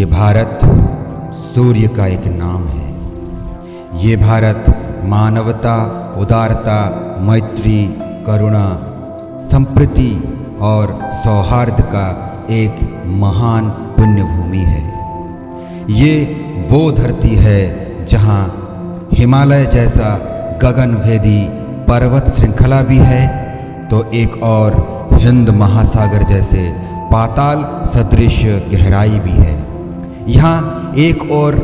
ये भारत सूर्य का एक नाम है। ये भारत मानवता, उदारता, मैत्री, करुणा, संप्रीति और सौहार्द का एक महान पुण्य भूमि है। ये वो धरती है जहाँ हिमालय जैसा गगनभेदी पर्वत श्रृंखला भी है, तो एक और हिंद महासागर जैसे पाताल सदृश गहराई भी है। यहाँ एक और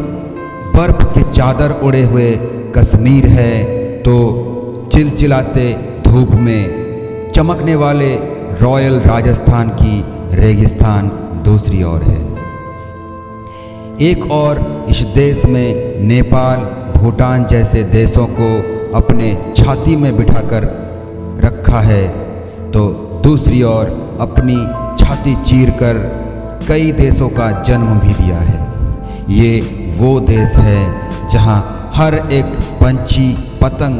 बर्फ के चादर ओढ़े हुए कश्मीर है, तो चिलचिलाते धूप में चमकने वाले रॉयल राजस्थान की रेगिस्तान दूसरी ओर है। एक और इस देश में नेपाल, भूटान जैसे देशों को अपने छाती में बिठाकर रखा है, तो दूसरी ओर अपनी छाती चीरकर कई देशों का जन्म भी दिया है। ये वो देश है जहां हर एक पंछी, पतंग,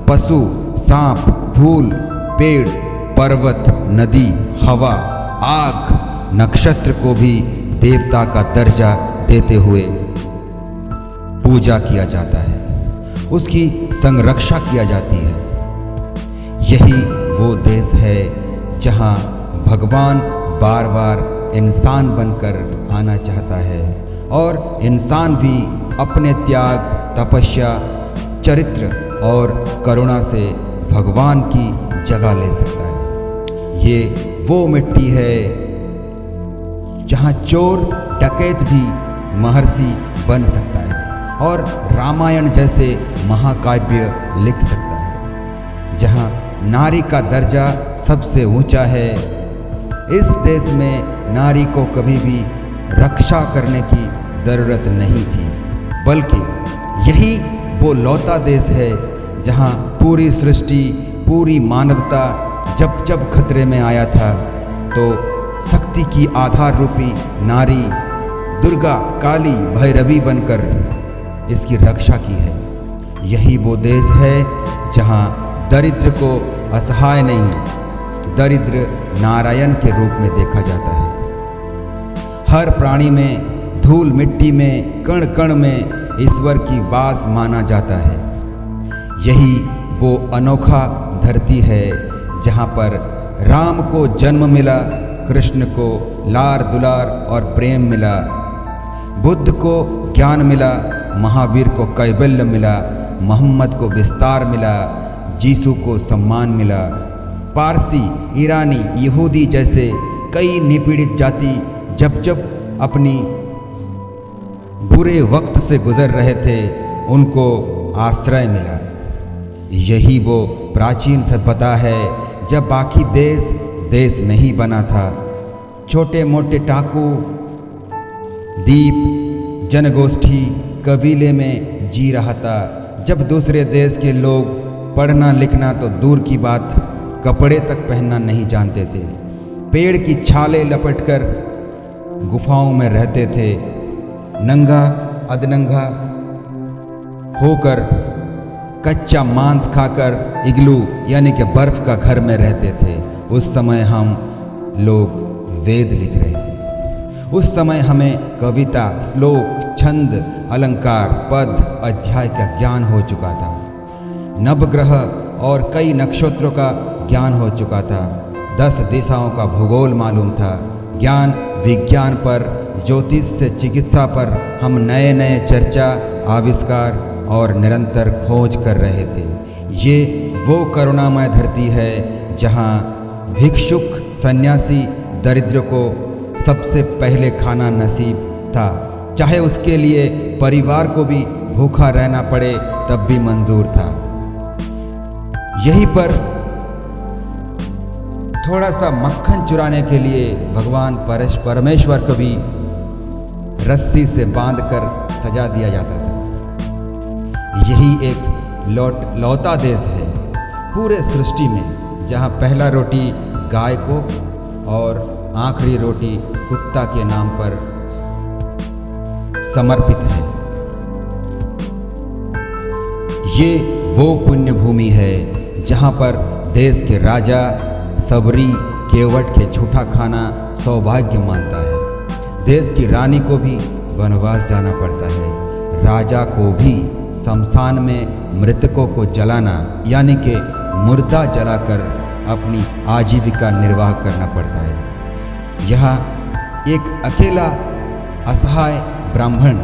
पशु, सांप, फूल, पेड़, पर्वत, नदी, हवा, आग, नक्षत्र को भी देवता का दर्जा देते हुए पूजा किया जाता है, उसकी संरक्षा किया जाती है। यही वो देश है जहां भगवान बार बार इंसान बनकर आना चाहता है और इंसान भी अपने त्याग, तपस्या, चरित्र और करुणा से भगवान की जगह ले सकता है। ये वो मिट्टी है जहां चोर, डकैत भी महर्षि बन सकता है और रामायण जैसे महाकाव्य लिख सकता है। जहां नारी का दर्जा सबसे ऊंचा है, इस देश में नारी को कभी भी रक्षा करने की जरूरत नहीं थी, बल्कि यही वो लौता देश है जहां पूरी सृष्टि, पूरी मानवता जब जब खतरे में आया था, तो शक्ति की आधार रूपी नारी दुर्गा, काली, भैरवी बनकर इसकी रक्षा की है। यही वो देश है जहां दरिद्र को असहाय नहीं, दरिद्र नारायण के रूप में देखा जाता है। हर प्राणी में, धूल मिट्टी में, कण कण में ईश्वर की वास माना जाता है। यही वो अनोखा धरती है जहां पर राम को जन्म मिला, कृष्ण को लार दुलार और प्रेम मिला, बुद्ध को ज्ञान मिला, महावीर को कैवल्य मिला, मोहम्मद को विस्तार मिला, यीशु को सम्मान मिला। पारसी, ईरानी, यहूदी जैसे कई निपीड़ित जाति जब जब अपनी बुरे वक्त से गुजर रहे थे, उनको आश्रय मिला। यही वो प्राचीन सभ्यता है जब बाकी देश देश नहीं बना था। छोटे मोटे टापू, द्वीप, जनगोष्ठी, कबीले में जी रहा था, जब दूसरे देश के लोग पढ़ना लिखना तो दूर की बात, कपड़े तक पहनना नहीं जानते थे। पेड़ की छाले लपेटकर गुफाओं में रहते थे, नंगा अधनंगा होकर कच्चा मांस खाकर इग्लू यानी कि बर्फ का घर में रहते थे। उस समय हम लोग वेद लिख रहे थे। उस समय हमें कविता, श्लोक, छंद, अलंकार, पद, अध्याय का ज्ञान हो चुका था। नवग्रह और कई नक्षत्रों का ज्ञान हो चुका था। 10 दिशाओं का भूगोल मालूम था। ज्ञान विज्ञान पर, ज्योतिष से चिकित्सा पर हम नए नए चर्चा, आविष्कार और निरंतर खोज कर रहे थे। ये वो करुणामय धरती है जहाँ भिक्षुक, सन्यासी, दरिद्र को सबसे पहले खाना नसीब था, चाहे उसके लिए परिवार को भी भूखा रहना पड़े तब भी मंजूर था। यहीं पर थोड़ा सा मक्खन चुराने के लिए भगवान परमेश्वर को भी रस्सी से बांधकर सजा दिया जाता था। यही एक लौता देश है पूरे सृष्टि में जहां पहला रोटी गाय को और आखिरी रोटी कुत्ता के नाम पर समर्पित है। ये वो पुण्य भूमि है जहां पर देश के राजा सबरी केवट के झूठा खाना सौभाग्य मानता है। देश की रानी को भी वनवास जाना पड़ता है। राजा को भी शमशान में मृतकों को जलाना यानी कि मुर्दा जलाकर अपनी आजीविका निर्वाह करना पड़ता है। यहाँ एक अकेला असहाय ब्राह्मण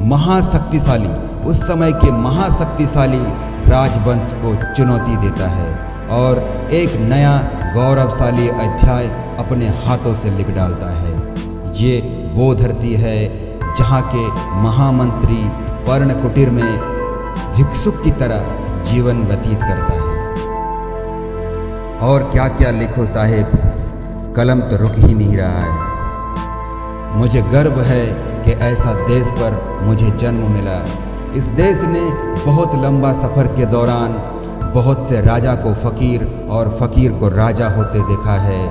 महाशक्तिशाली, उस समय के महाशक्तिशाली राजवंश को चुनौती देता है और एक नया गौरवशाली अध्याय अपने हाथों से लिख डालता है। ये वो धरती है जहाँ के महामंत्री पर्ण कुटीर में भिक्षुक की तरह जीवन व्यतीत करता है। और क्या क्या लिखो साहेब, कलम तो रुक ही नहीं रहा है। मुझे गर्व है कि ऐसा देश पर मुझे जन्म मिला। इस देश ने बहुत लंबा सफर के दौरान बहुत से राजा को फकीर और फकीर को राजा होते देखा है।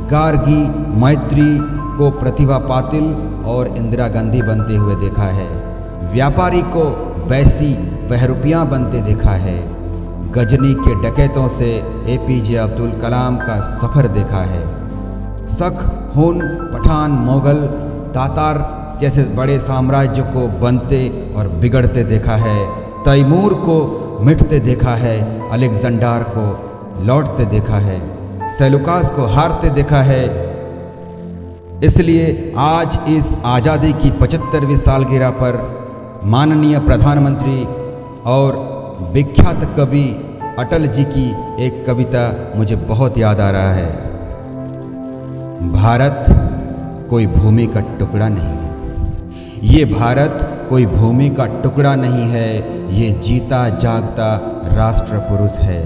गार्गी मैत्री को प्रतिभा पाटिल और इंदिरा गांधी बनते हुए देखा है। व्यापारी को वैसी बहरूपियां बनते देखा है। गजनी के डकैतों से एपीजे अब्दुल कलाम का सफर देखा है। शक, हुन, पठान, मुगल, तातार जैसे बड़े साम्राज्य को बनते और बिगड़ते देखा है। तैमूर को मिटते देखा है। अलेक्जेंडर को लौटते देखा है। सेलुकास को हारते देखा है। इसलिए आज इस आज़ादी की 75वीं सालगिरह पर माननीय प्रधानमंत्री और विख्यात कवि अटल जी की एक कविता मुझे बहुत याद आ रहा है। भारत कोई भूमि का टुकड़ा नहीं है। ये भारत कोई भूमि का टुकड़ा नहीं है। ये जीता जागता राष्ट्र पुरुष है।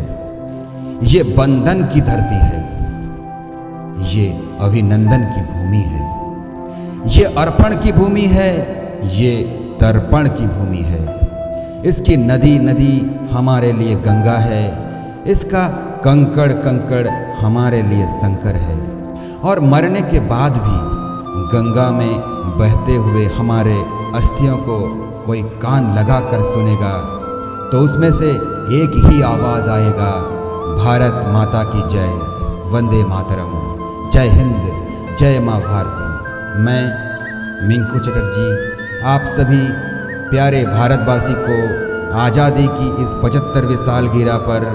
ये बंधन की धरती है। ये अभिनंदन की भूमि है। ये अर्पण की भूमि है। ये तर्पण की भूमि है। इसकी नदी नदी हमारे लिए गंगा है। इसका कंकड़ कंकड़ हमारे लिए शंकर है। और मरने के बाद भी गंगा में बहते हुए हमारे अस्थियों को कोई कान लगाकर सुनेगा तो उसमें से एक ही आवाज आएगा, भारत माता की जय, वंदे मातरम, जय हिंद, जय मां भारती। मैं मिंकू चटर्जी आप सभी प्यारे भारतवासी को आज़ादी की इस 75वीं सालगिरह पर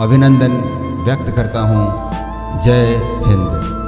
अभिनंदन व्यक्त करता हूँ। जय हिंद।